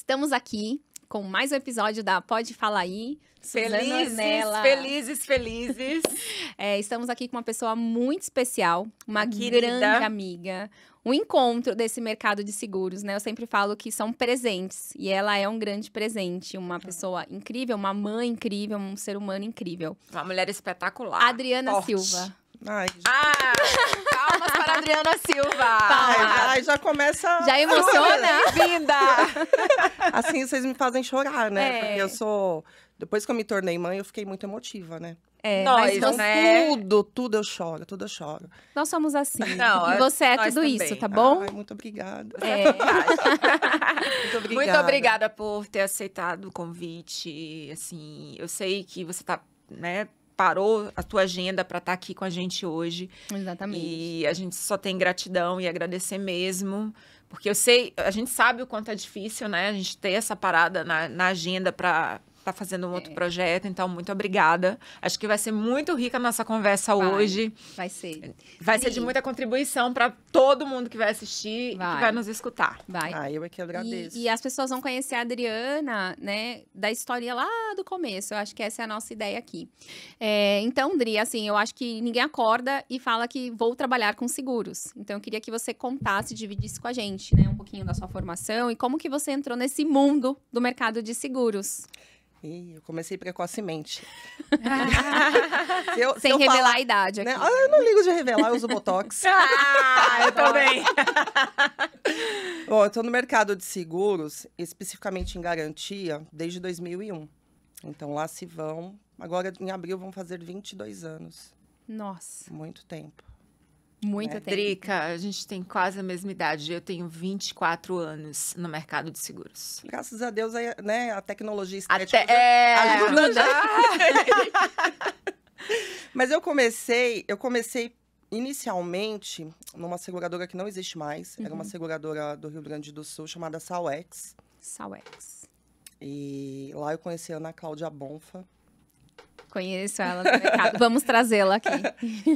Estamos aqui com mais um episódio da Pode Falar Aí. Felizes. Estamos aqui com uma pessoa muito especial, uma querida. grande amiga. Um encontro desse mercado de seguros, né? Eu sempre falo que são presentes. E ela é um grande presente. Uma pessoa incrível, uma mãe incrível, um ser humano incrível. Uma mulher espetacular. Adriana forte. Silva. Ai, Palmas para a Adriana Silva. ai, já começa... Já emociona? Bem-vinda. Assim, vocês me fazem chorar, né? É. Porque eu sou... Depois que eu me tornei mãe, eu fiquei muito emotiva, né? Nós, mas você- né? Tudo eu choro, tudo eu choro. Nós somos assim. Não, e você é nós tudo também. isso, tá bom? Ai, muito obrigada. É. Muito obrigada. Muito obrigada por ter aceitado o convite. Assim, eu sei que você tá, né, parou a tua agenda para estar aqui com a gente hoje. Exatamente. E a gente só tem gratidão e agradecer mesmo. Porque eu sei, a gente sabe o quanto é difícil, né? A gente ter essa parada na agenda para estar fazendo um outro projeto. Então, muito obrigada. Acho que vai ser muito rica a nossa conversa hoje. Vai ser. Vai ser de muita contribuição para todo mundo que vai assistir e que vai nos escutar. Vai. Ai, eu é que agradeço. E as pessoas vão conhecer a Adriana, né, da história lá do começo. Eu acho que essa é a nossa ideia aqui. Então, Dri, assim, eu acho que ninguém acorda e fala que vou trabalhar com seguros. Então, eu queria que você contasse, dividisse com a gente, né, um pouquinho da sua formação e como que você entrou nesse mundo do mercado de seguros. Ih, eu comecei precocemente. Sem revelar a idade aqui. Né? Eu não ligo de revelar, eu uso Botox. Eu também. Bom, eu tô no mercado de seguros, especificamente em garantia, desde 2001. Então, lá se vão... Agora, em abril, vão fazer 22 anos. Nossa, Muito tempo. muito Né? tempo. Drica, a gente tem quase a mesma idade. Eu tenho 24 anos no mercado de seguros. Graças a Deus, né, a tecnologia estética Ajuda. ajuda, né? Mas eu comecei inicialmente numa seguradora que não existe mais. Era uma seguradora do Rio Grande do Sul, chamada Sauex. Sauex. E lá eu conheci a Ana Cláudia Bonfa. Conheço ela do mercado. Vamos trazê-la aqui.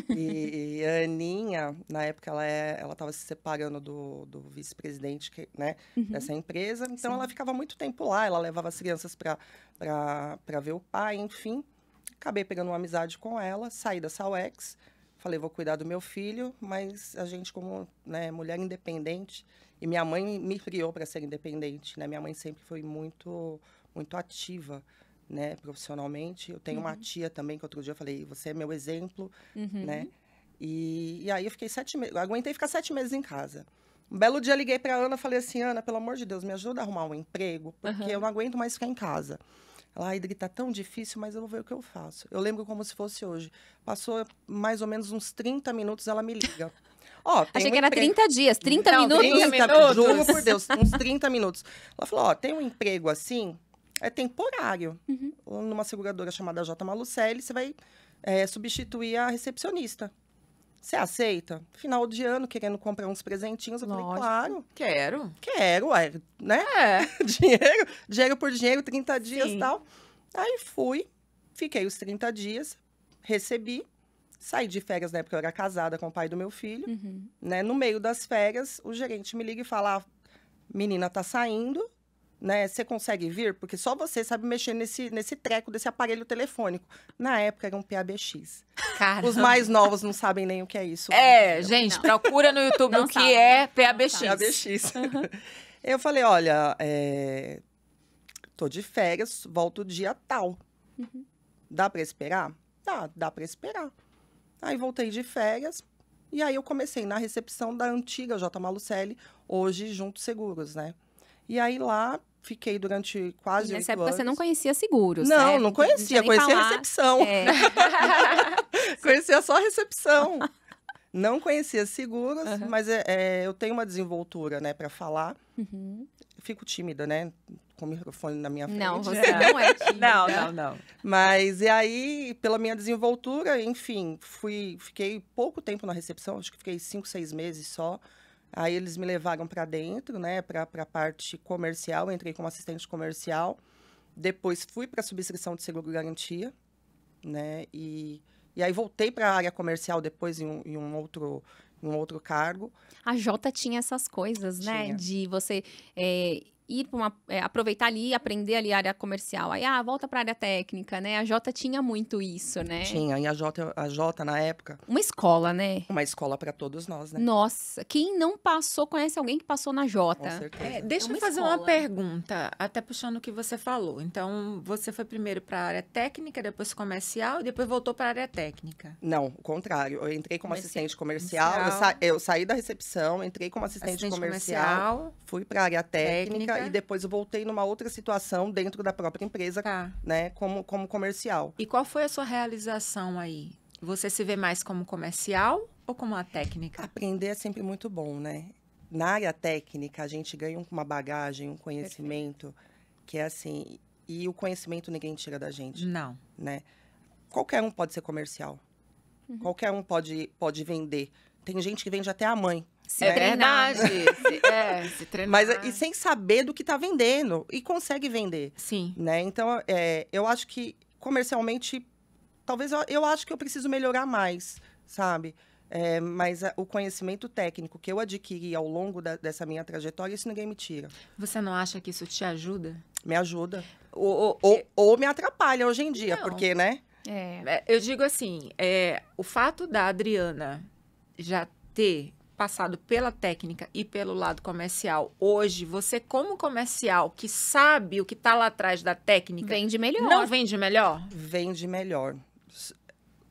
E a Aninha, na época, ela estava se separando do vice-presidente, né, dessa empresa. Então, ela ficava muito tempo lá. Ela levava as crianças para ver o pai, enfim. Acabei pegando uma amizade com ela, saí da Sauex. Falei, vou cuidar do meu filho, mas a gente, como, né, mulher independente... E minha mãe me criou para ser independente, né? Minha mãe sempre foi muito, muito ativa, né, profissionalmente. Eu tenho uma tia também, que outro dia eu falei, você é meu exemplo, né? E aí eu fiquei 7 meses, aguentei ficar 7 meses em casa. Um belo dia eu liguei para Ana, falei assim, Ana, pelo amor de Deus, me ajuda a arrumar um emprego, porque eu não aguento mais ficar em casa. Ela, ai, Dri, tá tão difícil, mas eu vou ver o que eu faço. Eu lembro como se fosse hoje. Passou mais ou menos uns 30 minutos, ela me liga. Ó, tem Achei um que era emprego... 30 dias, 30 Não, minutos. 30 minutos. Juro por Deus, uns 30 minutos. Ela falou, ó, tem um emprego assim, é temporário. Numa seguradora chamada J. Malucelli, você vai substituir a recepcionista. Você aceita? Final de ano, querendo comprar uns presentinhos. Eu falei, Lógico. claro, Quero. ué, né? Dinheiro por dinheiro, 30 dias e Sim. tal. Aí fui, fiquei os 30 dias, recebi. Saí de férias, na época eu era casada com o pai do meu filho. Né? No meio das férias, o gerente me liga e fala, ah, menina, tá saindo, né? Você consegue vir? Porque só você sabe mexer nesse treco, desse aparelho telefônico. Na época era um PABX. Cara. Os mais novos não sabem nem o que é isso. Gente, procura no YouTube Não o que sabe. é PABX. PABX. Eu falei, olha, tô de férias, volto dia tal. Dá pra esperar? Dá pra esperar. Aí voltei de férias e aí eu comecei na recepção da antiga J. Malucelli, hoje Juntos Seguros, né? E aí lá fiquei durante quase 8 Nessa época anos. você não conhecia seguros, Não, certo? não conhecia, nem conhecia a falar. recepção. Conhecia só a recepção. Não conhecia seguros, mas eu tenho uma desenvoltura, né, para falar. Fico tímida, né, com o microfone na minha frente. Não, você não é tímida. Não. Mas, e aí, pela minha desenvoltura, enfim, fiquei pouco tempo na recepção, acho que fiquei 5, 6 meses só. Aí eles me levaram para dentro, né, para a parte comercial, entrei como assistente comercial. Depois fui para a subscrição de seguro garantia, né, e aí voltei para a área comercial depois em um outro cargo. A Jota tinha essas coisas, né? Tinha. De você ir para aproveitar ali e aprender ali a área comercial. Aí, volta para a área técnica, né? A Jota tinha muito isso, né? Tinha, e a Jota, na época, Uma escola, né? uma escola para todos nós, né? Nossa, quem não passou, conhece alguém que passou na Com Jota. certeza. Deixa uma eu fazer escola. uma pergunta, até puxando o que você falou. Então, você foi primeiro para a área técnica, depois comercial, e depois voltou para a área técnica. Não, o contrário. Eu entrei como Comerci- assistente comercial, eu saí da recepção, entrei como assistente comercial, fui para a área técnica e depois eu voltei numa outra situação dentro da própria empresa, Tá. né, como comercial. E qual foi a sua realização aí? Você se vê mais como comercial ou como a técnica? Aprender é sempre muito bom, né? Na área técnica, a gente ganha uma bagagem, um conhecimento que é assim, e o conhecimento ninguém tira da gente, Não. né? Qualquer um pode ser comercial. Qualquer um pode vender. Tem gente que vende até a mãe. Se É treinar. verdade. se treinar. Mas e sem saber do que está vendendo. E consegue vender, Sim. né? Então, eu acho que comercialmente, talvez eu acho que eu preciso melhorar mais, sabe? Mas o conhecimento técnico que eu adquiri ao longo dessa minha trajetória, isso ninguém me tira. Você não acha que isso te ajuda? Me ajuda. Ou, Ou me atrapalha hoje em dia, Não. porque, né? eu digo assim, o fato da Adriana já ter passado pela técnica e pelo lado comercial, hoje, você como comercial, que sabe o que está lá atrás da técnica, Vende melhor. não vende melhor? Vende melhor.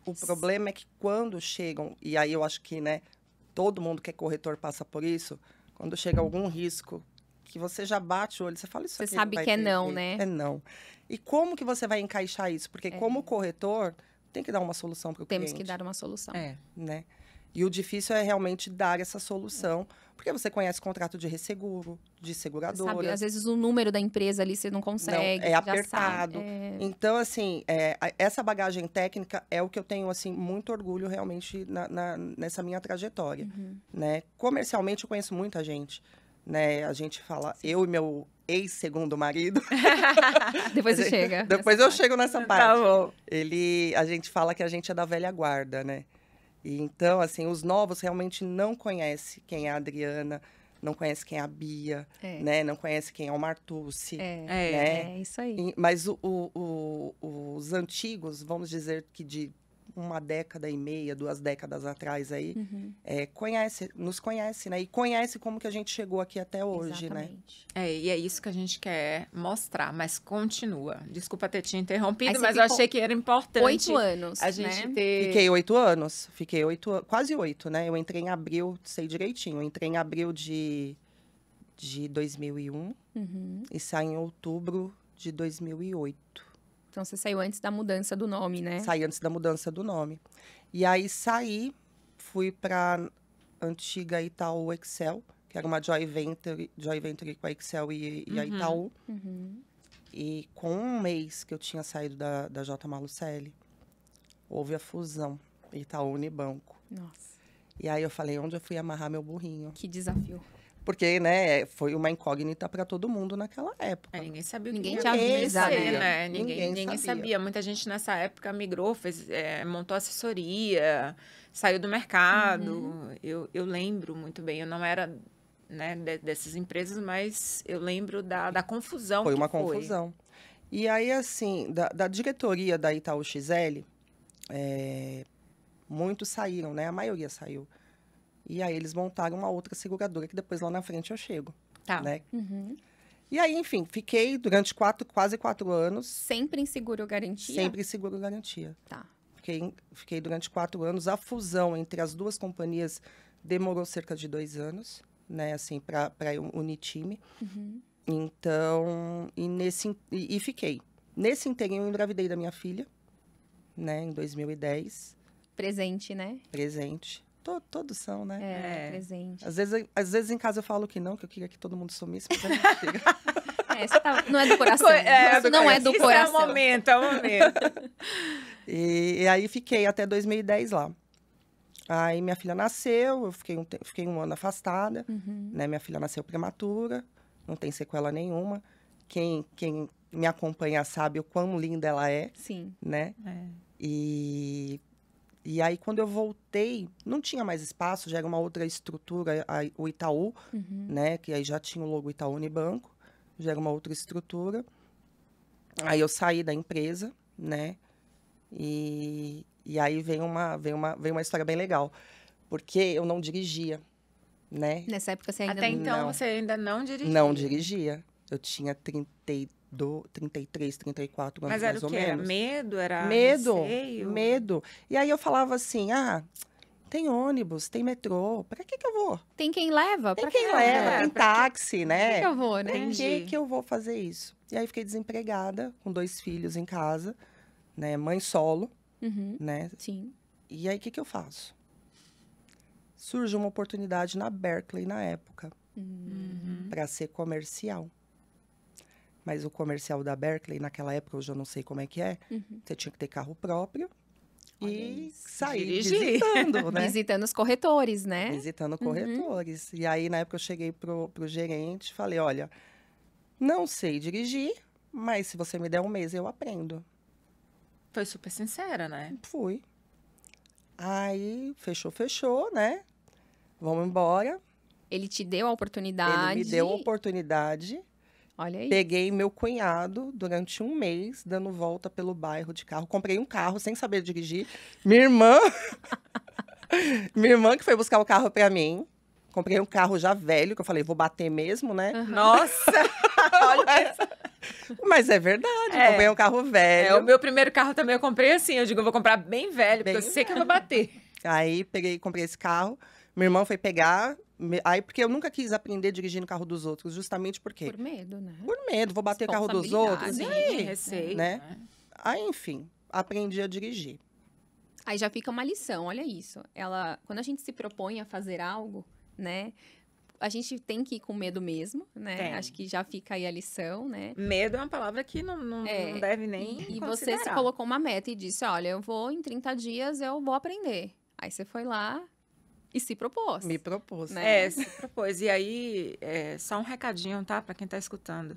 O problema é que quando chegam, e aí eu acho que, né, todo mundo que é corretor passa por isso, quando chega algum risco, que você já bate o olho, você fala isso Você aqui sabe vai que é ter não, jeito. né? É não. E como que você vai encaixar isso? Porque como corretor, tem que dar uma solução para o cliente. Temos que dar uma solução. Né? E o difícil é realmente dar essa solução, porque você conhece contrato de resseguro, de Você seguradora. sabe, às vezes o número da empresa ali você não consegue. Não, é já apertado. sabe, Então, assim, essa bagagem técnica é o que eu tenho, assim, muito orgulho realmente nessa minha trajetória, né? Comercialmente, eu conheço muita gente, né? A gente fala, eu e meu ex-segundo marido... Depois você chega. Depois nessa eu parte. chego nessa Tá parte. bom. A gente fala que a gente é da velha guarda, né? E então, assim, os novos realmente não conhecem quem é a Adriana, não conhecem quem é a Bia, né? Não conhecem quem é o Martucci, né? É isso aí. Mas os antigos, vamos dizer que de uma década e meia, 2 décadas atrás aí, nos conhece, né? E conhece como que a gente chegou aqui até hoje, né? Exatamente. E é isso que a gente quer mostrar, mas continua. Desculpa ter te interrompido, Aí você mas eu ficou achei que era importante 8 anos, a gente né? ter... Fiquei 8 anos, quase 8, né? Eu entrei em abril, sei direitinho, eu entrei em abril de 2001 e saí em outubro de 2008. Então você saiu antes da mudança do nome, né? Saí antes da mudança do nome. E aí fui para antiga Itaú Excel, que era uma joint venture com a Excel e a Itaú. E com um mês que eu tinha saído da J. Malucelli, houve a fusão Itaú Unibanco. Nossa, E aí eu falei, onde eu fui amarrar meu burrinho? que desafio. Porque, né, foi uma incógnita para todo mundo naquela época. Ninguém sabia o Ninguém que te ia avisa, acontecer, né? Ninguém sabia. Muita gente nessa época migrou, montou assessoria, saiu do mercado. Eu lembro muito bem. Eu não era, né, dessas empresas, mas eu lembro da confusão Foi que uma confusão. E aí, assim, da diretoria da Itaú XL, muitos saíram, né? A maioria saiu. E aí eles montaram uma outra seguradora, que depois lá na frente eu chego. Tá. Né? E aí, enfim, fiquei durante quase 4 anos, Sempre em seguro garantia? sempre seguro garantia. Tá. Fiquei durante 4 anos. A fusão entre as duas companhias demorou cerca de 2 anos, né? Assim, para unir time. Então, e fiquei. Nesse inteirinho, eu engravidei da minha filha, né? Em 2010, Presente, né? presente. Todos são, né? Presente. Às vezes em casa eu falo que não, que eu queria que todo mundo sumisse, mas é mentira. Você não é do coração. Isso não é do Isso coração. É o momento. E aí fiquei até 2010 lá. Aí minha filha nasceu, eu fiquei um ano afastada, né? Minha filha nasceu prematura, não tem sequela nenhuma. Quem me acompanha sabe o quão linda ela é, Sim. né? E aí, quando eu voltei, não tinha mais espaço, já era uma outra estrutura, o Itaú, né? Que aí já tinha o logo Itaú Unibanco. já era uma outra estrutura. Aí eu saí da empresa, né? E aí veio uma história bem legal. Porque eu não dirigia, né? Nessa época você ainda Até então Não. você ainda não dirigia. Não dirigia. Eu tinha 33, 34 anos, Mas era mais o ou quê? Era menos. medo? Era Medo, receio? medo. E aí eu falava assim, tem ônibus, tem metrô, pra que eu vou? tem quem leva? Tem Pra quem quê? leva, É, tem pra que- táxi, né? que eu vou, né? Pra Entendi. que eu vou fazer isso? E aí fiquei desempregada, com 2 filhos em casa, né? Mãe solo, Uhum, né? sim. E aí, o que eu faço? Surge uma oportunidade na Berkeley, na época, para ser comercial. Mas o comercial da Berkeley, naquela época, eu já não sei como é que é, você tinha que ter carro próprio Olha e isso. sair Dirigir. visitando, né? Visitando os corretores, né? Visitando corretores. E aí, na época, eu cheguei pro gerente e falei, olha, não sei dirigir, mas se você me der um mês, eu aprendo. Foi super sincera, né? Fui. Aí, fechou, né? Vamos embora. Ele te deu a oportunidade. Ele me deu a oportunidade. Olha aí. Peguei meu cunhado durante um mês, dando volta pelo bairro de carro. Comprei um carro sem saber dirigir. Minha irmã... Minha irmã que foi buscar o carro pra mim. Comprei um carro já velho, que eu falei, vou bater mesmo, né? Nossa! Olha, Mas é verdade, É. comprei um carro velho. o meu primeiro carro também eu comprei assim. Eu digo, eu vou comprar bem velho, porque Bem eu sei que eu vou bater. Aí comprei esse carro. Minha irmã foi pegar. Aí, porque eu nunca quis aprender a dirigir no carro dos outros, justamente porque Por medo, né? por medo, vou bater o carro dos outros. Responsabilidade. E Sim, aí? receio. né? Aí, enfim, aprendi a dirigir. Aí já fica uma lição, olha isso. Quando a gente se propõe a fazer algo, né? A gente tem que ir com medo mesmo, né? Tem. Acho que já fica aí a lição, né? Medo é uma palavra que não deve nem E você se considerar. colocou uma meta e disse, olha, eu vou em 30 dias, eu vou aprender. Aí você foi lá e se propôs. Me propus. Né? Se propôs. E aí, só um recadinho, tá? Pra quem tá escutando.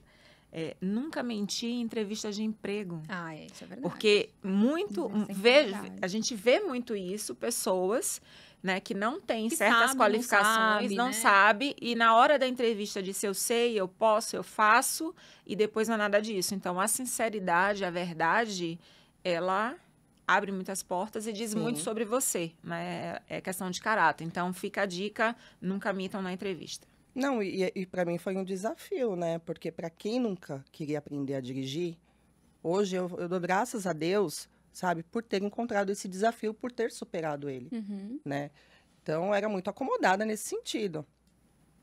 Nunca mentir em entrevistas de emprego. Ah, isso é verdade. Porque Isso é verdade. a gente vê muito isso, pessoas, né, que não têm Que certas sabe, qualificações, não não sabe, né? sabe, e na hora da entrevista disse eu sei, eu posso, eu faço, e depois não é nada disso. Então, a sinceridade, a verdade, ela abre muitas portas e diz Sim. muito sobre você, né? É questão de caráter. Então, fica a dica, nunca mintam na entrevista. Não, e para mim foi um desafio, né? Porque para quem nunca queria aprender a dirigir, hoje eu dou graças a Deus, sabe, por ter encontrado esse desafio, por ter superado ele, Uhum. né? Então, eu era muito acomodada nesse sentido.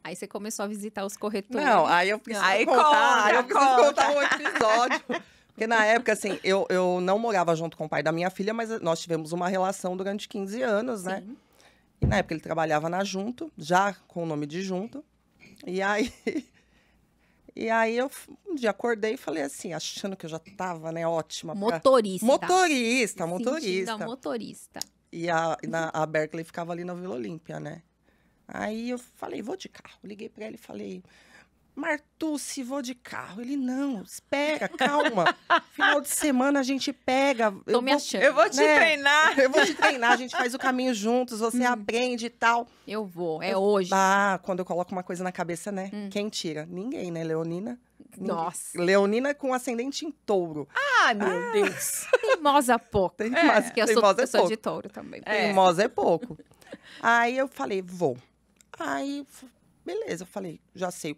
Aí você começou a visitar os corretores. Não, aí eu preciso Aí contar, aí eu conta, preciso conta. contar um episódio. Porque na época, assim, eu não morava junto com o pai da minha filha, mas nós tivemos uma relação durante 15 anos, né? Sim. E na época ele trabalhava na Junto, já com o nome de Junto. E aí, eu um dia acordei e falei assim, achando que eu já tava, né, ótima. Motorista. Motorista. Sentindo a motorista. E a Berkeley ficava ali na Vila Olímpia, né? Aí eu falei, vou de carro. Liguei pra ele e falei, Martucci, vou de carro. Ele, não, espera, calma. Final de semana a gente pega. Tô me achando. Eu vou te Né? treinar. Eu vou te treinar, a gente faz o caminho juntos, você aprende e tal. Eu vou, é hoje. Quando eu coloco uma coisa na cabeça, né? Quem tira? Ninguém, né? Leonina. Ninguém. Nossa. Leonina com ascendente em touro. Ai, meu Deus. Teimosa pouco. Teimosa- Que eu teimosa é sou pouco. de touro também. Teimosa é pouco. Aí eu falei, vou. Aí, beleza, eu falei, já sei.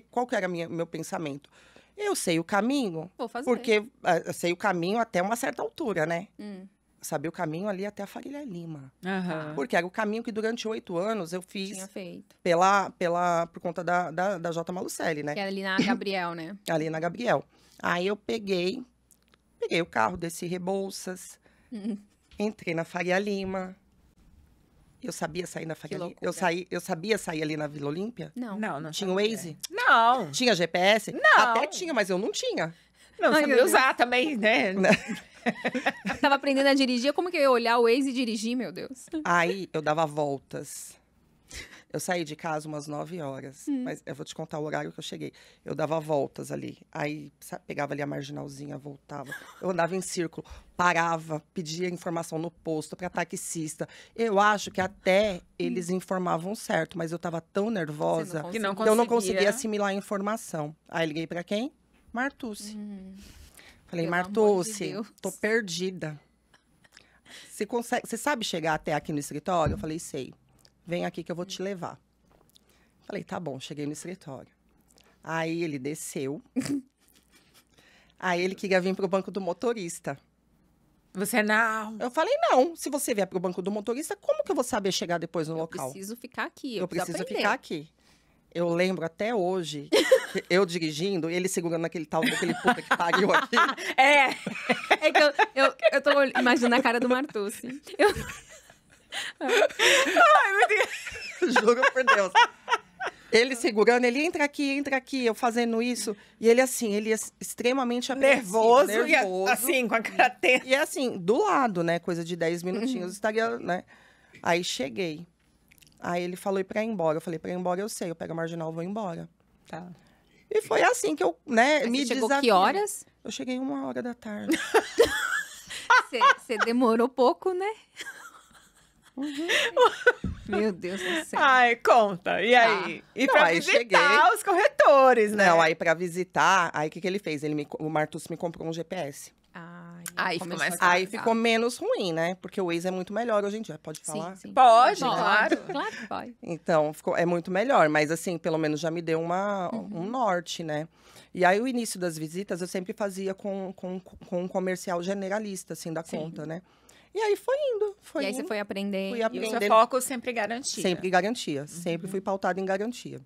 Qual que era meu pensamento? Eu sei o caminho, Vou fazer. porque eu sei o caminho até uma certa altura, né? Hum. Sabia o caminho ali até a Faria Lima. Aham. Porque era o caminho que durante 8 anos eu fiz Tinha feito. por conta da J. Malucelli, né? Que era ali na Gabriel, né? Ali na Gabriel. Aí eu peguei o carro, desci Rebouças, entrei na Faria Lima. Eu sabia sair na Faria Lima. loucura. Eu sabia sair ali na Vila Olímpia. Não. Não Tinha o sabia. Waze? Não. Tinha GPS? Não. Até tinha, mas eu não tinha. Não Ai, sabia meu usar também, né? Eu tava aprendendo a dirigir. Como que eu ia olhar o Waze e dirigir, meu Deus? Aí eu dava voltas. Eu saí de casa umas 9 horas, mas eu vou te contar o horário que eu cheguei. Eu dava voltas ali, aí pegava ali a marginalzinha, voltava. Eu andava em círculo, parava, pedia informação no posto para taxista. Eu acho que até eles informavam certo, mas eu estava tão nervosa que não que eu não conseguia conseguia assimilar a informação. Aí liguei para quem? Martucci. Falei, Pelo amor de Martucci, Deus. tô perdida. Você sabe chegar até aqui no escritório? Eu falei, sei. Vem aqui que eu vou te levar. Falei, tá bom, cheguei no escritório. Aí ele desceu. Aí ele queria vir pro banco do motorista. Você não. Eu falei, não, se você vier pro banco do motorista, como que eu vou saber chegar depois no local? Eu preciso ficar aqui, Eu preciso aprender. ficar aqui. Eu lembro até hoje, eu dirigindo, ele segurando aquele puta que pariu aqui. É. É que eu tô imaginando a cara do Martucci. Juro por Deus. Ele segurando, ele entra aqui, eu fazendo isso. E ele assim, ele é extremamente apreensivo, nervoso. Assim, com a cara tensa. E assim, do lado, né? Coisa de 10 minutinhos, estaria, né? Aí cheguei. Aí ele falou pra ir embora. Eu falei, pra ir embora eu sei, eu pego a marginal, vou embora. Tá. E foi assim que eu, né, Mas me você chegou desafiei. que horas? Eu cheguei 1h da tarde. Você demorou pouco, né? Meu Deus do céu. Ai, conta. E aí? E Não, pra aí visitar cheguei. os corretores, né? Não, aí pra visitar, aí o que ele fez? O Martucci me comprou um GPS. Aí ficou mais Aí ficou menos ruim, né? Porque o Waze é muito melhor hoje em dia, pode falar? Sim. Pode, claro. Claro que pode. Então, é muito melhor. Mas assim, pelo menos já me deu um norte, né? E aí, o início das visitas, eu sempre fazia com um comercial generalista, assim, da conta, né? E aí, foi indo. E aí você foi aprender. Fui E o aprendendo. seu foco sempre garantia. Sempre garantia. Sempre fui pautada em garantia.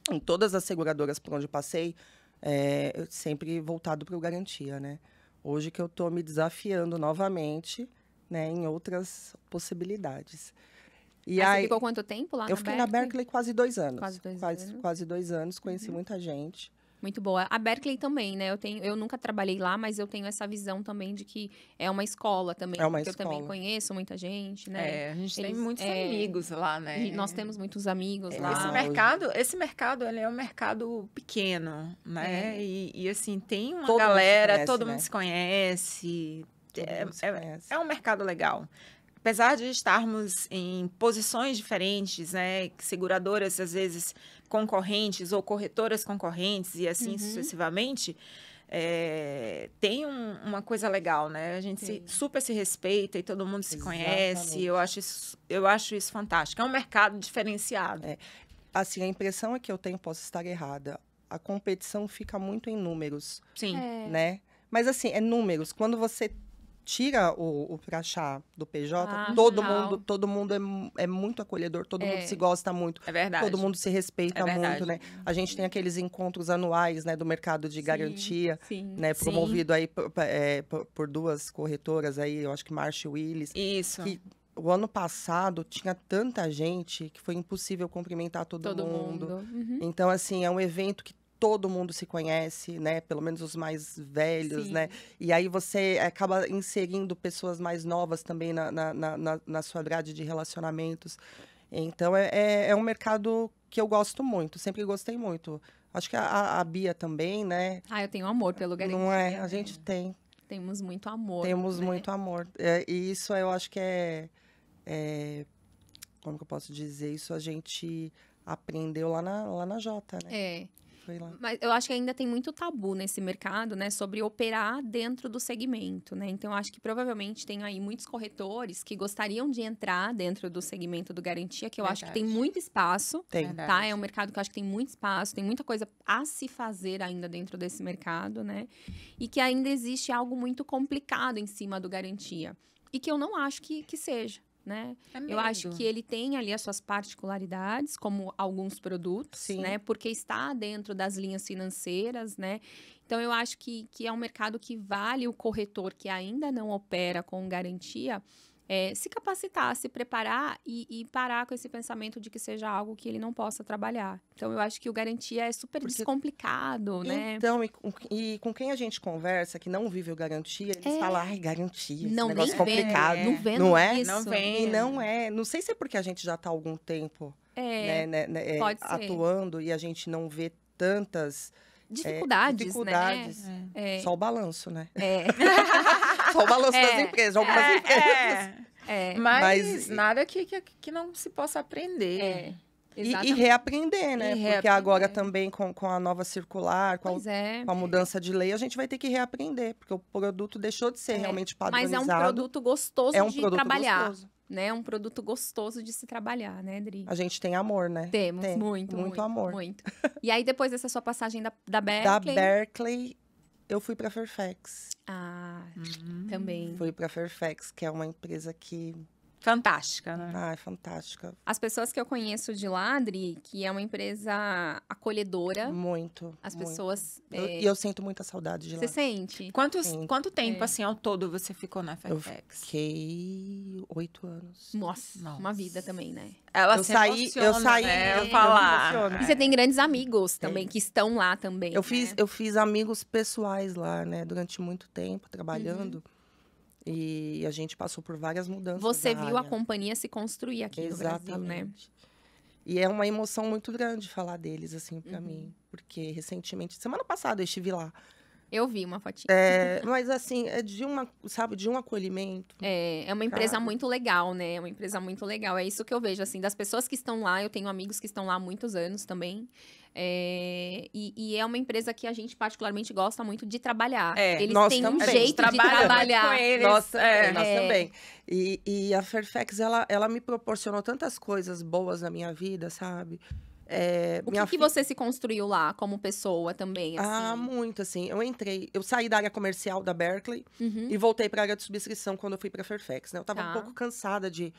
Em todas as seguradoras por onde eu passei, eu sempre voltado para o garantia, né? Hoje que eu estou me desafiando novamente, né, em outras possibilidades. E Aí você ficou quanto tempo lá eu fiquei na Berkeley quase 2 anos. Quase 2 anos. Quase 2 anos, conheci muita gente. Muito boa. A Berkeley também, né? Eu nunca trabalhei lá, mas eu tenho essa visão também de que é uma escola também. É uma porque escola. Eu também conheço muita gente, né? É, a gente tem Eles- muitos amigos lá, né? E nós temos muitos amigos lá. Esse mercado, ele é um mercado pequeno, né? E assim, tem uma Todo mundo se galera, conhece, todo né? mundo se conhece. Todo mundo se conhece. É um mercado legal. Apesar de estarmos em posições diferentes, né? Seguradoras, às vezes, concorrentes ou corretoras concorrentes e assim sucessivamente, tem uma coisa legal, né? A gente super se respeita e todo mundo se conhece. Eu acho isso fantástico. É um mercado diferenciado. Assim, a impressão é que eu tenho, posso estar errada, a competição fica muito em números, Sim. né? Mas assim, é números. Quando você tira o crachá do PJ, todo mundo é muito acolhedor, todo mundo se gosta muito. É verdade. Todo mundo se respeita É verdade. muito, né? A gente tem aqueles encontros anuais, né, do mercado de garantia, sim. né, promovido aí por 2 corretoras aí, eu acho que Marsh e Willis. Isso. Que o ano passado tinha tanta gente que foi impossível cumprimentar todo mundo. Uhum. Então, assim, é um evento que todo mundo se conhece, né? Pelo menos os mais velhos, Sim. né? E aí você acaba inserindo pessoas mais novas também na sua grade de relacionamentos. Então, é um mercado que eu gosto muito, sempre gostei muito. Acho que a Bia também, né? Eu tenho amor pelo garantia. Não é? A gente tem. Temos muito amor. Temos né? muito amor. E isso eu acho que como que eu posso dizer? Isso a gente aprendeu lá na Jota, né? É. Foi lá. Mas eu acho que ainda tem muito tabu nesse mercado, né, sobre operar dentro do segmento, né? Então, eu acho que provavelmente tem aí muitos corretores que gostariam de entrar dentro do segmento do garantia, que eu acho que tem muito espaço. Tem. Verdade. Tá? É um mercado que eu acho que tem muito espaço, tem muita coisa a se fazer ainda dentro desse mercado, né? E que ainda existe algo muito complicado em cima do garantia. E que eu não acho que seja. Né? Eu acho que ele tem ali as suas particularidades, como alguns produtos, Sim. né? Porque está dentro das linhas financeiras, né? Então, eu acho que é um mercado que vale o corretor que ainda não opera com garantia se capacitar, se preparar e parar com esse pensamento de que seja algo que ele não possa trabalhar. Então, eu acho que o garantia é super descomplicado, né? Então, e com quem a gente conversa que não vive o garantia, eles falam, ai, garantia, esse Não, negócio nem vendo, complicado. não vendo Não é? isso. Não vem. E não é. Não sei se é porque a gente já está há algum tempo Pode ser. atuando e a gente não vê tantas dificuldades, né? Só o balanço, né? Só o balanço das empresas, algumas empresas. Mas nada que não se possa aprender. E reaprender, né? Porque agora também com a nova circular, com a mudança de lei, a gente vai ter que reaprender, porque o produto deixou de ser realmente padronizado. Mas é um produto gostoso de trabalhar. Gostoso. Né? É um produto gostoso de se trabalhar, né, Dri? A gente tem amor, né? Temos, muito amor. Muito. E aí, depois dessa sua passagem da Berkeley? Da Berkeley, eu fui para Fairfax. Também. Fui para Fairfax, que é uma empresa que... Fantástica, né? Fantástica. As pessoas que eu conheço de lá, Adri, que é uma empresa acolhedora. Muito. As pessoas... E eu sinto muita saudade de lá. Você sente? Quanto tempo, assim, ao todo você ficou na Fairfax? Eu fiquei 8 anos. Nossa, uma vida também, né? Eu saí, né? Eu falar. E você tem grandes amigos também, que estão lá também. Eu fiz amigos pessoais lá, né? Durante muito tempo, trabalhando. E a gente passou por várias mudanças. Você viu a companhia se construir aqui no Brasil, né? E é uma emoção muito grande falar deles, assim, pra mim. Porque recentemente, semana passada, eu estive lá. Eu vi uma fotinha. Mas assim, é de um acolhimento. É uma empresa muito legal, né? É uma empresa muito legal. É isso que eu vejo, assim, das pessoas que estão lá. Eu tenho amigos que estão lá há muitos anos também. E é uma empresa que a gente particularmente gosta muito de trabalhar. Eles têm um jeito de trabalhar. Com eles. Nós também. E a Fairfax, ela me proporcionou tantas coisas boas na minha vida, sabe? O que você se construiu lá como pessoa também, assim? Muito, assim. Eu saí da área comercial da Berkeley e voltei para a área de subscrição quando eu fui para Fairfax, né? Eu tava um pouco cansada de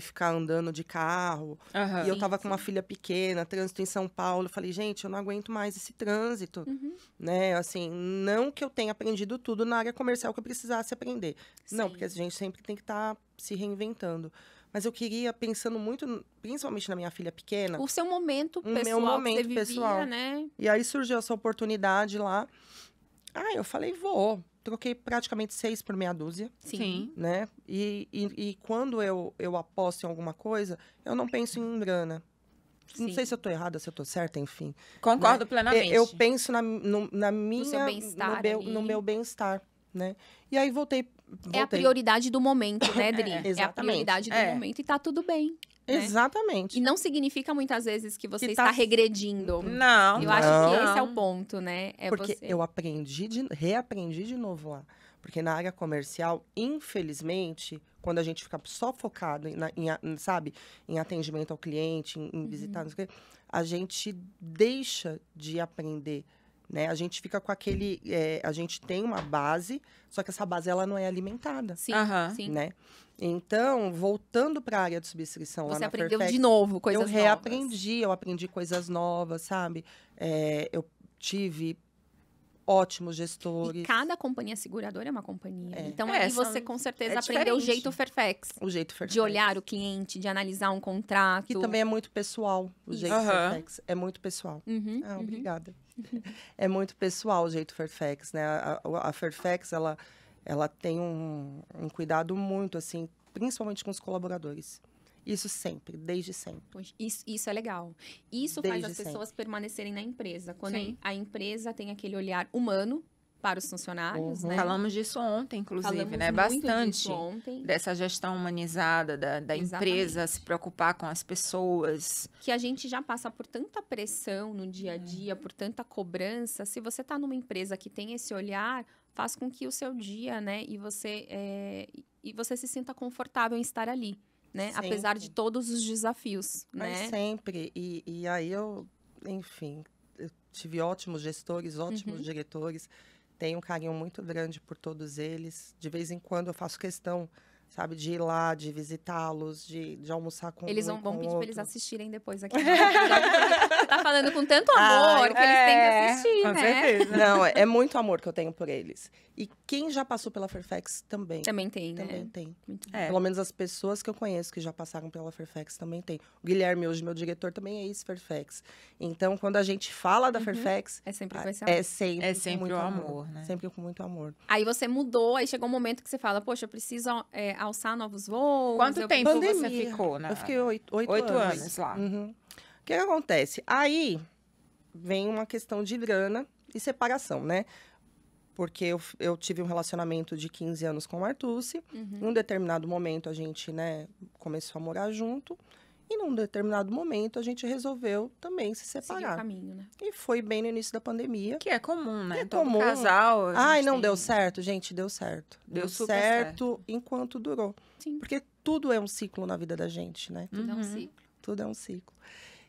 ficar andando de carro. E eu tava com uma filha pequena, trânsito em São Paulo. Eu falei, gente, eu não aguento mais esse trânsito, né? Assim, não que eu tenha aprendido tudo na área comercial que eu precisasse aprender. Não, porque a gente sempre tem que estar se reinventando. Mas eu queria, pensando muito, principalmente na minha filha pequena... O seu momento pessoal, meu momento que você vivia, pessoal, né? E aí surgiu essa oportunidade lá. Eu falei, vou. Troquei praticamente 6 por meia dúzia. Sim. Né? E quando eu aposto em alguma coisa, eu não penso em grana. Não sei se eu tô errada, se eu tô certa, enfim. Concordo plenamente. Eu penso na minha... No seu bem-estar no meu bem-estar, né? E aí voltei. É a prioridade do momento, né, Dri? Exatamente. É a prioridade do momento e tá tudo bem. Né? Exatamente. E não significa muitas vezes que você está regredindo. Não. Eu acho que esse é o ponto, né? Porque eu reaprendi de novo lá. Porque na área comercial, infelizmente, quando a gente fica só focado em atendimento ao cliente, em visitar, a gente deixa de aprender. Né? A gente fica com aquele... a gente tem uma base, só que essa base ela não é alimentada. Sim, sim. Né? Então, voltando para a área de subscrição lá na Fairfax... Você aprendeu de novo coisas novas. Eu reaprendi, eu aprendi coisas novas, sabe? Eu tive ótimos gestores. E cada companhia seguradora é uma companhia. Então, aí você com certeza aprendeu o jeito Fairfax. O jeito Fairfax. De olhar o cliente, de analisar um contrato. Que também é muito pessoal, o jeito Fairfax. É muito pessoal. Obrigada. É muito pessoal o jeito Fairfax, né? A Fairfax, ela tem um cuidado muito, assim, principalmente com os colaboradores. Isso sempre, desde sempre. Isso é legal. Isso faz as pessoas permanecerem na empresa. Quando a empresa tem aquele olhar humano para os funcionários, né? Falamos disso ontem, inclusive, né? Bastante. Dessa gestão humanizada da empresa, se preocupar com as pessoas. Que a gente já passa por tanta pressão no dia a dia, por tanta cobrança. Se você está numa empresa que tem esse olhar, faz com que o seu dia, né? E você se sinta confortável em estar ali. Né? Apesar de todos os desafios, Mas sempre. E aí eu tive ótimos gestores, ótimos diretores. Tenho um carinho muito grande por todos eles. De vez em quando eu faço questão, sabe, de ir lá, de visitá-los, de almoçar com eles vão pedir para eles assistirem depois aqui. Você tá falando com tanto amor que eles têm que assistir, com né? certeza. Não, é muito amor que eu tenho por eles. E quem já passou pela Fairfax também. Também tem, né? Também tem. Pelo menos as pessoas que eu conheço que já passaram pela Fairfax também tem. O Guilherme, hoje, meu diretor, também é ex-Fairfax. Então, quando a gente fala da Fairfax... É sempre com esse amor. É sempre o amor, né? Sempre com muito amor. Aí você mudou, aí chegou um momento que você fala, poxa, eu preciso alçar novos voos. Quanto tempo Pandemia. você ficou? Eu fiquei 8 anos lá. Uhum. O que acontece? Aí vem uma questão de grana e separação, né? Porque eu tive um relacionamento de 15 anos com o Artucci. Em um determinado momento, a gente, né, começou a morar junto. E num determinado momento, a gente resolveu também se Seguir o separar. caminho, né? E foi bem no início da pandemia. Que é comum, né? Que é Todo comum. casal. a Ai, gente não tem- deu certo? Gente, deu certo. Deu super certo enquanto durou. Sim. Porque tudo é um ciclo na vida da gente, né? Tudo é um Uhum. ciclo. Tudo é um ciclo.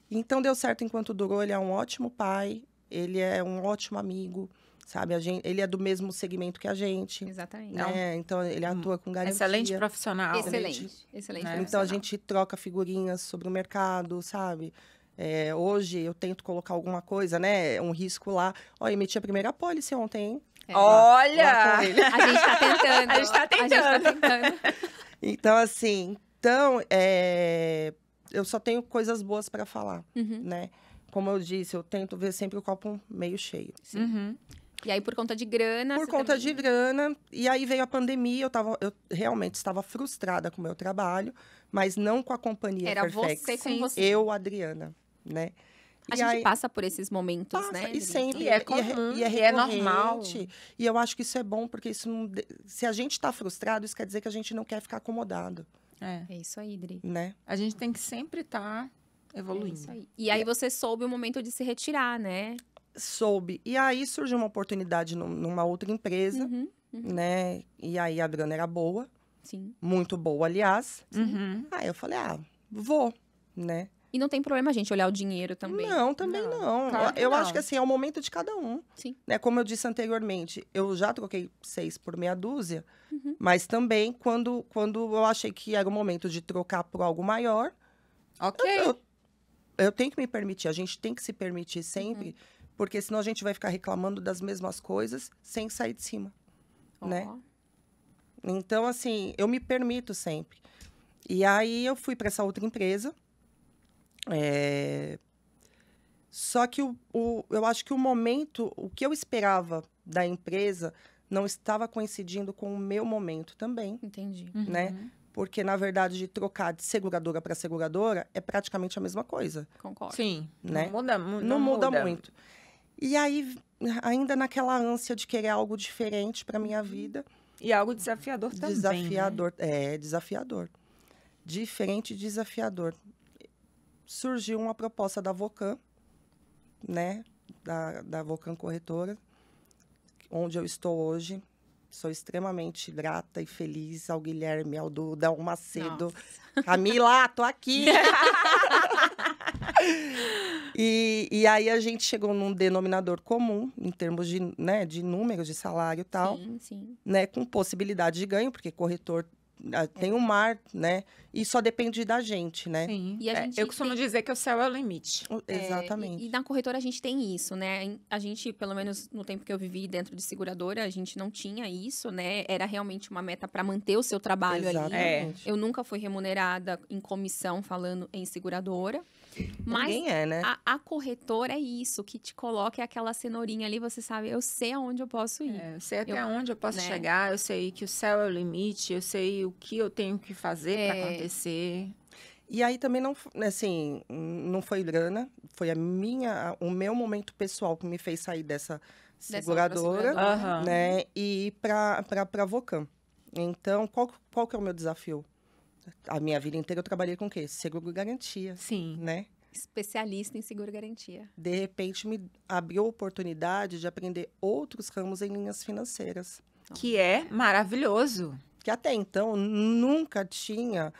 Então, deu certo enquanto durou. Ele é um ótimo pai. Ele é um ótimo amigo, sabe? Ele é do mesmo segmento que a gente. Exatamente. Né? Então, ele atua com garantia. Excelente profissional. Excelente. Excelente. Né? Então, a profissional. gente troca figurinhas sobre o mercado, sabe? Hoje, eu tento colocar alguma coisa, né? Um risco lá. Ó, emiti a primeira apólice ontem, hein? É. Olha! Lá com ele. A gente tá tentando. A gente tá tentando. Então, assim, eu só tenho coisas boas para falar, né? Como eu disse, eu tento ver sempre o copo meio cheio. Uhum. E aí, por conta de grana... Por você conta também- de grana, e aí veio a pandemia, eu realmente estava frustrada com o meu trabalho, mas não com a companhia Era Fairfax. você com Sim. você. Eu, Adriana, né? A E gente aí, passa por esses momentos, passa, né? e Adri? sempre. E é comum, e é e é normal. recorrente. E eu acho que isso é bom, porque isso não, se a gente está frustrado, isso quer dizer que a gente não quer ficar acomodado, É. É isso aí, Dri. né? A gente tem que sempre estar É evoluindo. isso aí. E aí você soube o momento de se retirar, né? Soube. E aí surgiu uma oportunidade numa outra empresa, Uhum. né? E aí a grana era boa, Sim. muito boa, aliás. Uhum. Aí eu falei, vou, né? E não tem problema a gente olhar o dinheiro também. Não, também Não, não. claro que eu não. acho que assim, é o momento de cada um. Sim. Né? Como eu disse anteriormente, eu já troquei 6 por meia dúzia, mas também quando eu achei que era o momento de trocar por algo maior, Ok. eu tenho que me permitir, a gente tem que se permitir sempre, porque senão a gente vai ficar reclamando das mesmas coisas sem sair de cima, Ó. né? Então, assim, eu me permito sempre. E aí eu fui para essa outra empresa. Só que eu acho que o momento, o que eu esperava da empresa não estava coincidindo com o meu momento também, Entendi. né? Porque, na verdade, de trocar de seguradora para seguradora é praticamente a mesma coisa. Concordo. Sim. Né? Não muda, muito. E aí, ainda naquela ânsia de querer algo diferente para minha vida, E algo desafiador também. Né? desafiador. É, desafiador. Diferente e desafiador. Surgiu uma proposta da Vocan, né? Da Vocan Corretora, onde eu estou hoje. Sou extremamente grata e feliz ao Guilherme, ao Duda, ao Macedo. Nossa. Camila, tô aqui! E aí a gente chegou num denominador comum, em termos de, né, de números de salário e tal, Sim, sim. né, com possibilidade de ganho, porque corretor tem um mar, né, e só depende da gente, né? Sim. E a gente eu costumo dizer que o céu é o limite. Exatamente. E na corretora a gente tem isso, né? A gente, pelo menos no tempo que eu vivi dentro de seguradora, a gente não tinha isso, né? Era realmente uma meta para manter o seu trabalho ali. Exatamente. Eu nunca fui remunerada em comissão falando em seguradora. Mas Ninguém é, né? a corretora é isso, que te coloca é aquela cenourinha ali, você sabe, eu sei aonde eu posso ir. Eu sei até onde eu posso né? chegar, eu sei que o céu é o limite, eu sei o que eu tenho que fazer para acontecer. E aí também não, assim, não foi grana, foi o meu momento pessoal que me fez sair dessa seguradora, seguradora. Aham. né, e ir para Vocan. Então, qual que é o meu desafio? A minha vida inteira eu trabalhei com o quê? Seguro garantia, Sim. né? Especialista em seguro garantia. De repente, me abriu a oportunidade de aprender outros ramos em linhas financeiras. Que é maravilhoso. Que até então nunca tinha.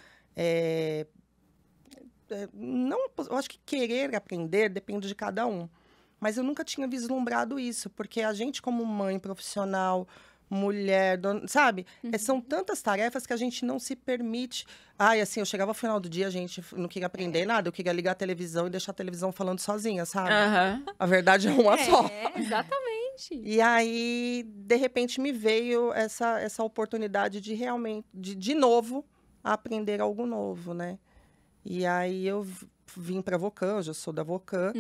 Não, eu acho que querer aprender depende de cada um. Mas eu nunca tinha vislumbrado isso, porque a gente, como mãe profissional, mulher, sabe? São tantas tarefas que a gente não se permite. Ai, assim, eu chegava ao final do dia, a gente não queria aprender nada, eu queria ligar a televisão e deixar a televisão falando sozinha, sabe? Aham. A verdade é uma só. É, exatamente. E aí, de repente, me veio essa oportunidade de realmente, de novo, aprender algo novo, né? E aí eu vim para a Vocan, hoje eu sou da Vocan,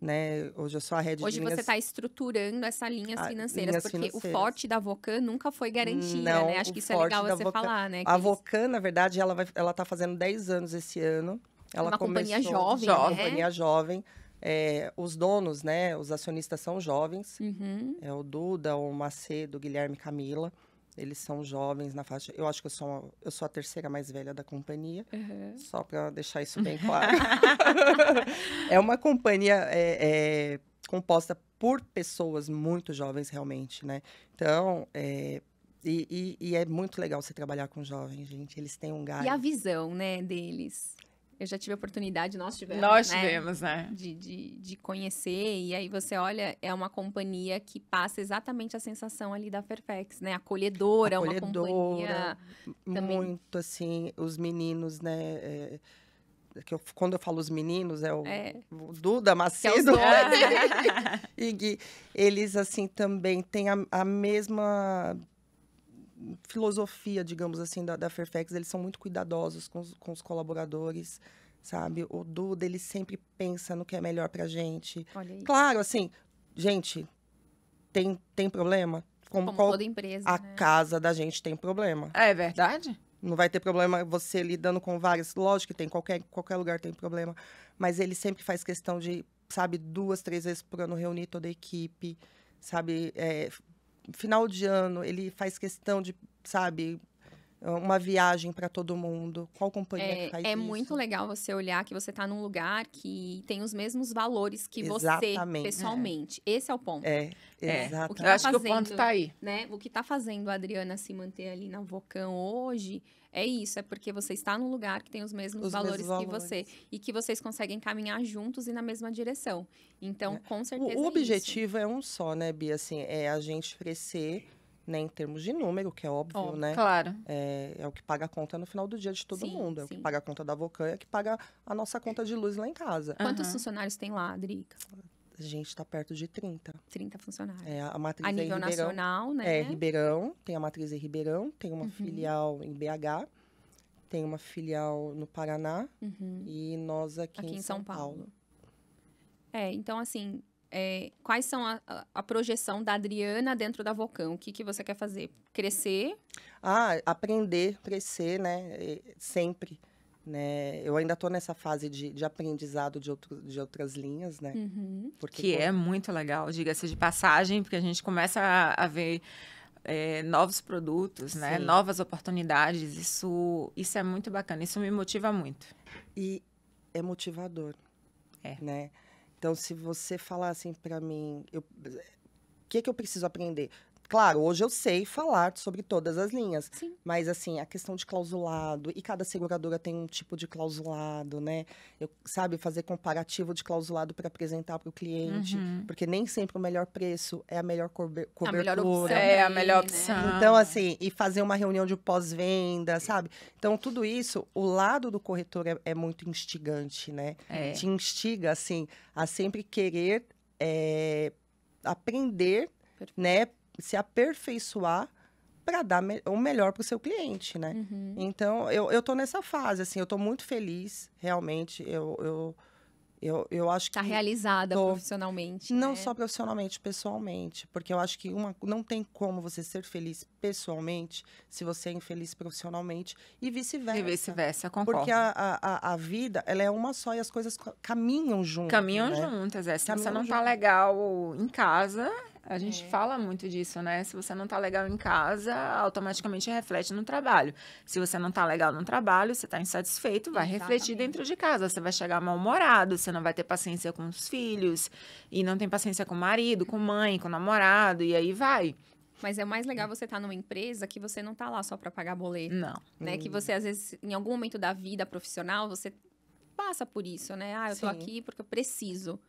né? Hoje eu sou a head Hoje de você linhas... está estruturando essas linhas financeiras, linhas porque financeiras. o forte da Vocan nunca foi garantia, Não, né? Acho o que isso é forte legal da você Vocan- falar, né? A eles- Vocan, na verdade, ela tá fazendo 10 anos esse ano. Ela uma companhia começou... jovem, jovem. né? Companhia jovem. Os donos, né? Os acionistas são jovens. Uhum. É o Duda, o Macedo, o Guilherme e Camila. Eles são jovens na faixa... Eu acho que eu sou a terceira mais velha da companhia. Só para deixar isso bem claro. É uma companhia composta por pessoas muito jovens, realmente, né? Então, e é muito legal você trabalhar com jovens, gente. Eles têm um gás. E a visão, né, deles. Eu já tive a oportunidade, nós tivemos, Nós né? tivemos, né? De conhecer, e aí você olha, é uma companhia que passa exatamente a sensação ali da Fairfax, né? Acolhedora, uma companhia também... Muito, assim, os meninos, né? Quando eu falo os meninos, o Duda, Que é os Macedo donos. e Gui. Eles, assim, também têm a mesma filosofia, digamos assim, da Fairfax. Eles são muito cuidadosos com os colaboradores, sabe? O Duda, ele sempre pensa no que é melhor pra gente. Olha aí, Claro, assim, gente, tem problema? como Qual- toda empresa, a né? casa da gente tem problema. É verdade? Não vai ter problema você lidando com várias. Lógico que tem, qualquer lugar tem problema. Mas ele sempre faz questão de, sabe, 2, 3 vezes por ano reunir toda a equipe, sabe? Final de ano, ele faz questão de, sabe, uma viagem para todo mundo. Qual companhia que faz É isso? muito legal você olhar que você está num lugar que tem os mesmos valores que você, Exatamente. pessoalmente. Esse é o ponto. Exatamente. Eu acho que o fazendo- ponto tá aí. Né? O que está fazendo a Adriana se manter ali na Vocan hoje é isso, é porque você está num lugar que tem os mesmos Os valores mesmos que você e que vocês conseguem caminhar juntos e na mesma direção. Então, com certeza O é isso. objetivo é um só, né, Bia? Assim, é a gente crescer, né, em termos de número, que é óbvio, Óbvio. né? Claro. É o que paga a conta no final do dia de todo Sim, mundo. É o que sim. paga a conta da Vocan, é o que paga a nossa conta de luz lá em casa. Quantos funcionários tem lá, Adrica? A gente está perto de 30. 30 funcionários. A matriz A é em nível Ribeirão. nacional, né? Ribeirão. Tem a matriz em Ribeirão. Tem uma filial em BH. Tem uma filial no Paraná. E nós aqui em São Paulo. Então, assim, quais são a projeção da Adriana dentro da Vocan? O que você quer fazer? Crescer? Aprender, crescer, né? Sempre. Né? Eu ainda estou nessa fase de aprendizado de outras linhas, né? Porque Que é muito legal, diga-se de passagem, porque a gente começa a ver novos produtos, né? Sim. Novas oportunidades. Isso é muito bacana, isso me motiva muito. E é motivador, né? Então, se você falar assim para mim, o que eu preciso aprender? Claro, hoje eu sei falar sobre todas as linhas. Sim. Mas, assim, a questão de clausulado, e cada seguradora tem um tipo de clausulado, né? Sabe, fazer comparativo de clausulado para apresentar para o cliente. Porque nem sempre o melhor preço é a melhor cobertura. A melhor opção. É a pra melhor ele, né? opção. Então, assim, e fazer uma reunião de pós-venda, sabe? Então, tudo isso, o lado do corretor é muito instigante, né? Te instiga, assim, a sempre querer aprender, Perfeito. né? Se aperfeiçoar para dar o melhor para o seu cliente, né? Então, eu tô nessa fase, assim, eu tô muito feliz, realmente. Eu acho que... Tá realizada tô- profissionalmente, Não né? só profissionalmente, pessoalmente. Porque eu acho que não tem como você ser feliz pessoalmente se você é infeliz profissionalmente e vice-versa. E vice-versa, concordo. Porque a vida, ela é uma só e as coisas caminham juntas. Caminham né? juntas, Se você Caminham não tá juntas. legal em casa, a gente fala muito disso, né? Se você não tá legal em casa, automaticamente reflete no trabalho. Se você não tá legal no trabalho, você tá insatisfeito, vai refletir Exatamente. dentro de casa. Você vai chegar mal-humorado, você não vai ter paciência com os filhos, e não tem paciência com o marido, com mãe, com o namorado, e aí vai. Mas é mais legal você estar numa empresa que você não tá lá só para pagar boleto, Não. né? Que você, às vezes, em algum momento da vida profissional, você passa por isso, né? Eu tô Sim. aqui porque eu preciso.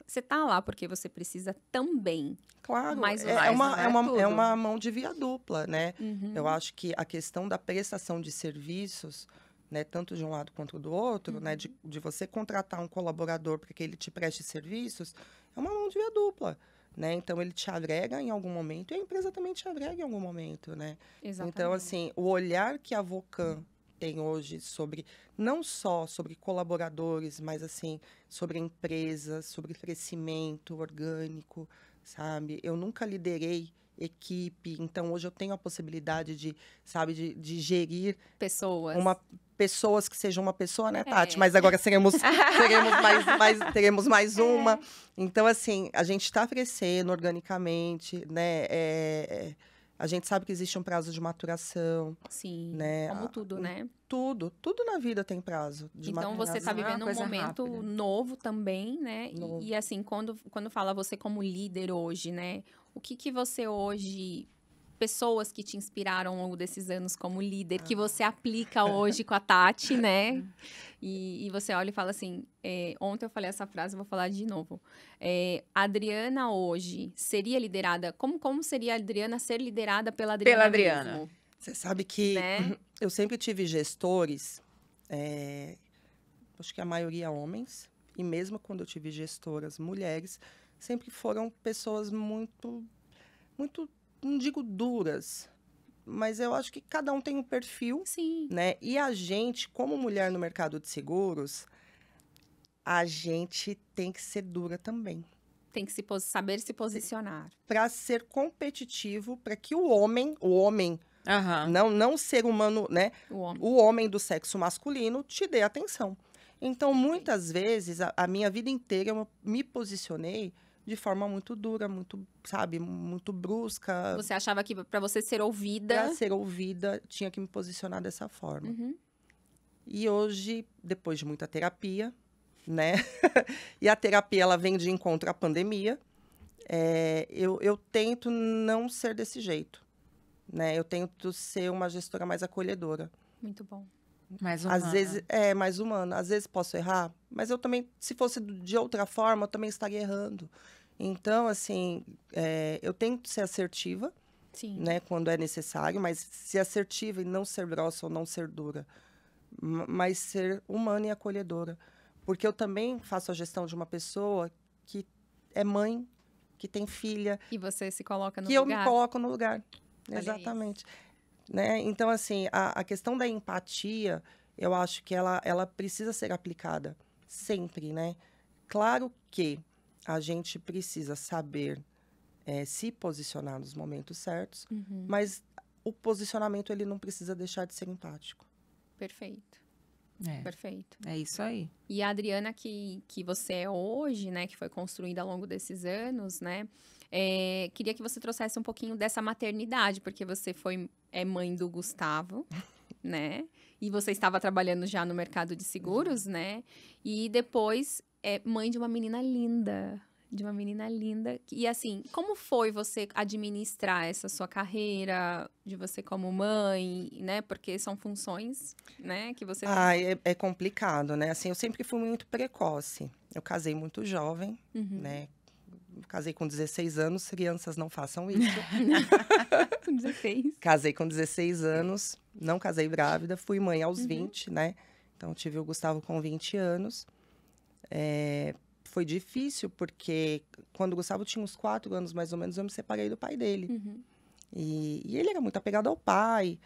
Você tá lá porque você precisa também. Claro, Mas é mais, uma, não é é, uma, tudo. é uma mão de via dupla, né? Eu acho que a questão da prestação de serviços, né, tanto de um lado quanto do outro, né, de você contratar um colaborador para que ele te preste serviços, é uma mão de via dupla, né? Então, ele te agrega em algum momento e a empresa também te agrega em algum momento, né? Exatamente. Então, assim, o olhar que a Vocan tem hoje sobre, não só sobre colaboradores, mas assim, sobre empresas, sobre crescimento orgânico, sabe? Eu nunca liderei equipe, então hoje eu tenho a possibilidade de, sabe, de gerir Pessoas. pessoas que sejam uma pessoa, né, Tati? Mas agora teremos mais uma. Então, assim, a gente está crescendo organicamente, né? A gente sabe que existe um prazo de maturação. Sim, né? como tudo, né? Tudo na vida tem prazo de Então, maturação. você está vivendo um coisa momento rápida. novo também, né? Novo. E assim, quando fala você como líder hoje, né? O que você hoje... Pessoas que te inspiraram ao longo desses anos como líder, que você aplica hoje com a Tati, né? E você olha e fala assim, ontem eu falei essa frase, vou falar de novo. A Adriana hoje seria liderada... Como seria a Adriana ser liderada pela Adriana Pela Adriana. mesmo? Você sabe que Né? eu sempre tive gestores, acho que a maioria homens, e mesmo quando eu tive gestoras mulheres, sempre foram pessoas muito, não digo duras, mas eu acho que cada um tem um perfil, Sim. né? E a gente, como mulher no mercado de seguros, a gente tem que ser dura também. Tem que saber se posicionar. Para ser competitivo, para que o homem Aham. não ser humano, né? O homem. O homem do sexo masculino te dê atenção. Então, muitas vezes, a minha vida inteira, eu me posicionei de forma muito dura, muito, sabe, muito brusca. Você achava que para você ser ouvida... Para ser ouvida, tinha que me posicionar dessa forma. Uhum. E hoje, depois de muita terapia, né? E a terapia, ela vem de encontro à pandemia. Eu tento não ser desse jeito, né? Eu tento ser uma gestora mais acolhedora. Muito bom. Mais humana. Às vezes, mais humana. Às vezes posso errar, mas eu também, se fosse de outra forma, eu também estaria errando. Então, assim, eu tento ser assertiva, Sim. né? Quando é necessário, mas ser assertiva e não ser grossa ou não ser dura. Mas ser humana e acolhedora. Porque eu também faço a gestão de uma pessoa que é mãe, que tem filha. E você se coloca no que lugar. eu me coloco no lugar. Olha Exatamente. Né? Então, assim, a questão da empatia, eu acho que ela precisa ser aplicada sempre, né? Claro que a gente precisa saber se posicionar nos momentos certos, Uhum. mas o posicionamento, ele não precisa deixar de ser empático. Perfeito. É. Perfeito. É isso aí. E a Adriana que você é hoje, né? Que foi construída ao longo desses anos, né? Queria que você trouxesse um pouquinho dessa maternidade, porque você é mãe do Gustavo, né? E você estava trabalhando já no mercado de seguros, né? E depois é mãe de uma menina linda. De uma menina linda. E assim, como foi você administrar essa sua carreira, de você como mãe, né? Porque são funções, né, que você... É complicado, né? Assim, eu sempre fui muito precoce. Eu casei muito jovem, Uhum. né? Casei com 16 anos, crianças não façam isso. 16. Casei com 16 anos, não casei grávida, fui mãe aos 20, né? Então, tive o Gustavo com 20 anos. Foi difícil, porque quando o Gustavo tinha uns 4 anos, mais ou menos, eu me separei do pai dele. Uhum. E ele era muito apegado ao pai.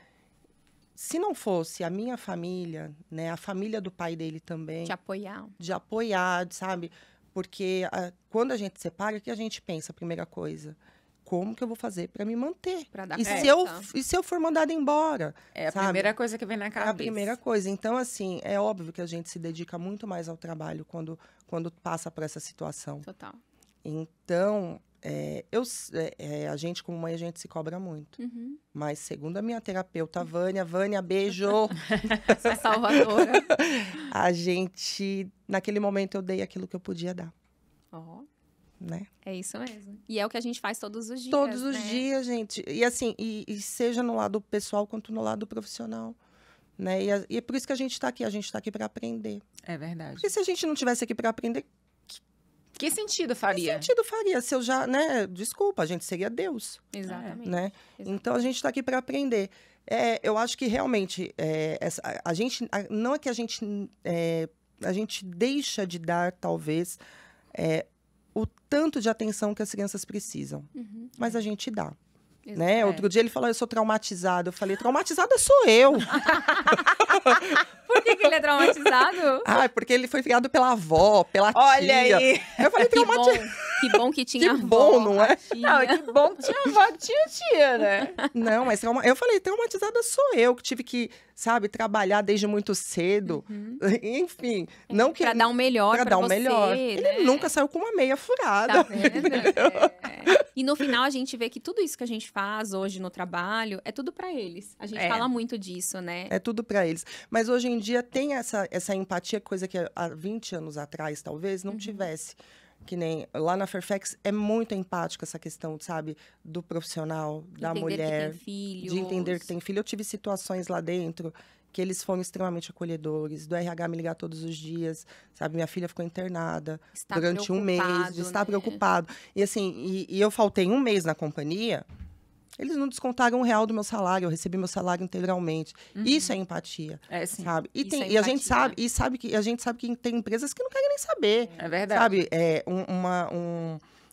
Se não fosse a minha família, né? A família do pai dele também. De apoiar, sabe? Porque quando a gente separa, o que a gente pensa? A primeira coisa, como que eu vou fazer para me manter? Pra dar E conta. se eu for mandada embora? É a sabe? primeira coisa que vem na É cabeça. a primeira coisa. Então, assim, é óbvio que a gente se dedica muito mais ao trabalho quando passa por essa situação. Total. Então, a gente, como mãe, a gente se cobra muito. Uhum. Mas, segundo a minha terapeuta, Vânia, beijo! Essa salvadora. A gente, naquele momento, eu dei aquilo que eu podia dar, Ó, né? é isso mesmo. E é o que a gente faz todos os dias, Todos os né? dias, gente. E assim, e seja no lado pessoal quanto no lado profissional, né? E é por isso que a gente está aqui. A gente está aqui para aprender. É verdade. Porque se a gente não tivesse aqui para aprender, Que sentido que faria? sentido faria? Se eu já, né? Desculpa, a gente seria Deus, Exatamente. né? Exato. Então, a gente está aqui para aprender. Eu acho que, realmente, a gente... Não é que a gente deixa de dar, talvez, o tanto de atenção que as crianças precisam. Uhum. Mas a gente dá. né? Outro dia ele falou, eu sou traumatizado. Eu falei, traumatizada sou eu. Por que ele é traumatizado? Porque ele foi criado pela avó, pela Olha tia. aí. Eu falei, traumatizado. Que bom que tinha Que avó, bom, não é? Não, que bom que tinha avó, que tinha tia, né? Não, mas eu falei, traumatizada sou eu, que tive que, sabe, trabalhar desde muito cedo. Enfim, não que... Pra dar um melhor pra dar um você, melhor. né? Ele nunca saiu com uma meia furada. Tá vendo? E no final a gente vê que tudo isso que a gente faz hoje no trabalho é tudo pra eles. A gente fala muito disso, né? É tudo pra eles. Mas hoje em dia tem essa empatia, coisa que há 20 anos atrás, talvez, não tivesse. Que nem lá na Fairfax é muito empática essa questão, sabe? Do profissional, da mulher. Que tem filhos. De entender que tem filho. Eu tive situações lá dentro que eles foram extremamente acolhedores, do RH me ligar todos os dias, sabe? Minha filha ficou internada durante um mês, de estar preocupado. E assim, e eu faltei um mês na companhia, eles não descontaram R$1 do meu salário, eu recebi meu salário integralmente. Isso é empatia, sabe? E a gente sabe que tem empresas que não querem nem saber. É verdade. Sabe?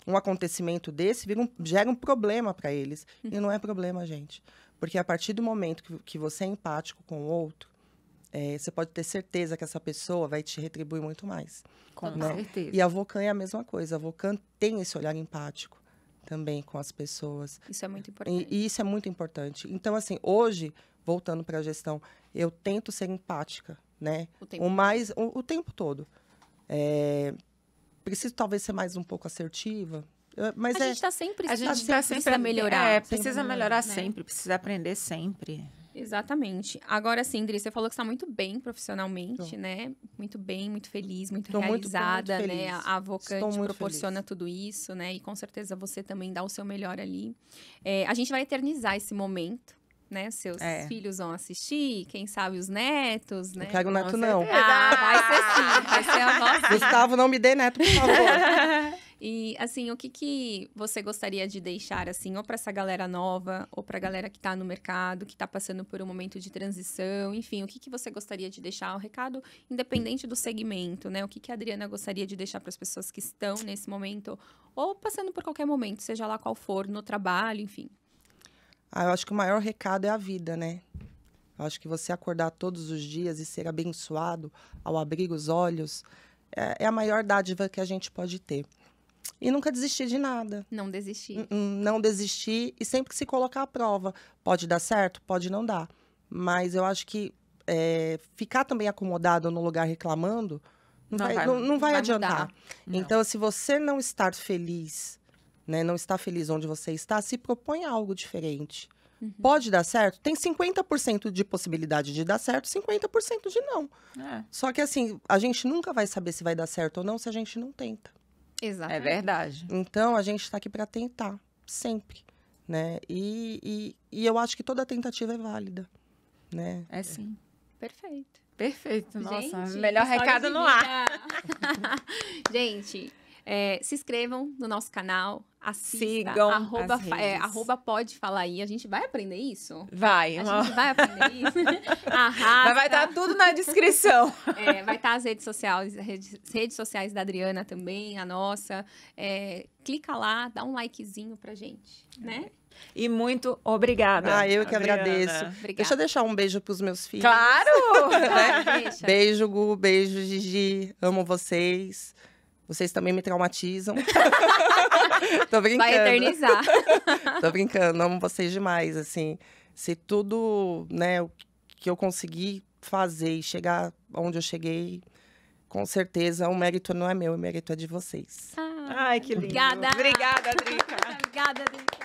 Um acontecimento desse gera um problema para eles. E não é problema, gente. Porque a partir do momento que você é empático com o outro, você pode ter certeza que essa pessoa vai te retribuir muito mais. Com certeza. E a Vocan é a mesma coisa. A Vocan tem esse olhar empático também com as pessoas. Isso é muito importante. E isso é muito importante. Então, assim, hoje, voltando para a gestão, eu tento ser empática, né? O tempo todo. Preciso talvez ser mais um pouco assertiva. Mas a gente está sempre precisa melhorar. Precisa melhorar sempre, precisa aprender sempre. Exatamente. Agora sim, Dri, você falou que está muito bem profissionalmente, né? Muito bem, muito feliz, muito realizada, muito né? A Vocan te proporciona feliz. Tudo isso, né? E com certeza você também dá o seu melhor ali. A gente vai eternizar esse momento, né? Seus filhos vão assistir, quem sabe os netos, né? Não quero neto, não. Vai ser sim, vai ser a voz. Gustavo, não me dê neto, por favor. E, assim, o que você gostaria de deixar, assim, ou para essa galera nova, ou para a galera que está no mercado, que está passando por um momento de transição, enfim, o que você gostaria de deixar? O recado, independente do segmento, né? O que a Adriana gostaria de deixar para as pessoas que estão nesse momento, ou passando por qualquer momento, seja lá qual for, no trabalho, enfim. Eu acho que o maior recado é a vida, né? Eu acho que você acordar todos os dias e ser abençoado ao abrir os olhos é a maior dádiva que a gente pode ter. E nunca desistir de nada. Não desistir. Não desistir e sempre se colocar à prova. Pode dar certo, pode não dar. Mas eu acho que ficar também acomodado no lugar reclamando não vai adiantar. Então, se você não estar feliz, né, não está feliz onde você está, se propõe a algo diferente. Pode dar certo? Tem 50% de possibilidade de dar certo, 50% de não. Só que assim, a gente nunca vai saber se vai dar certo ou não se a gente não tenta. Exatamente. É verdade. Então, a gente está aqui para tentar, sempre, né? E eu acho que toda tentativa é válida, né? É sim. Perfeito. Perfeito, nossa. Gente, melhor recado no ar. Gente, se inscrevam no nosso canal, assistam. Sigam @, pode falar aí. A gente vai aprender isso? Vai. A gente vai aprender isso? Arrasta. Vai estar tudo na descrição. Vai estar as redes sociais da Adriana também, a nossa. Clica lá, dá um likezinho pra gente, né? E muito obrigada. Eu que Adriana. agradeço. Obrigada. Deixa eu deixar um beijo pros meus filhos. Claro! Deixa. Beijo, Gu. Beijo, Gigi. Amo vocês. Vocês também me traumatizam. Tô brincando. Vai eternizar. Tô brincando. Amo vocês demais, assim. Se tudo, né, o que eu consegui fazer e chegar onde eu cheguei, com certeza o mérito não é meu, o mérito é de vocês. Ai, que lindo. Obrigada. Obrigada, Drica. Obrigada, Drica.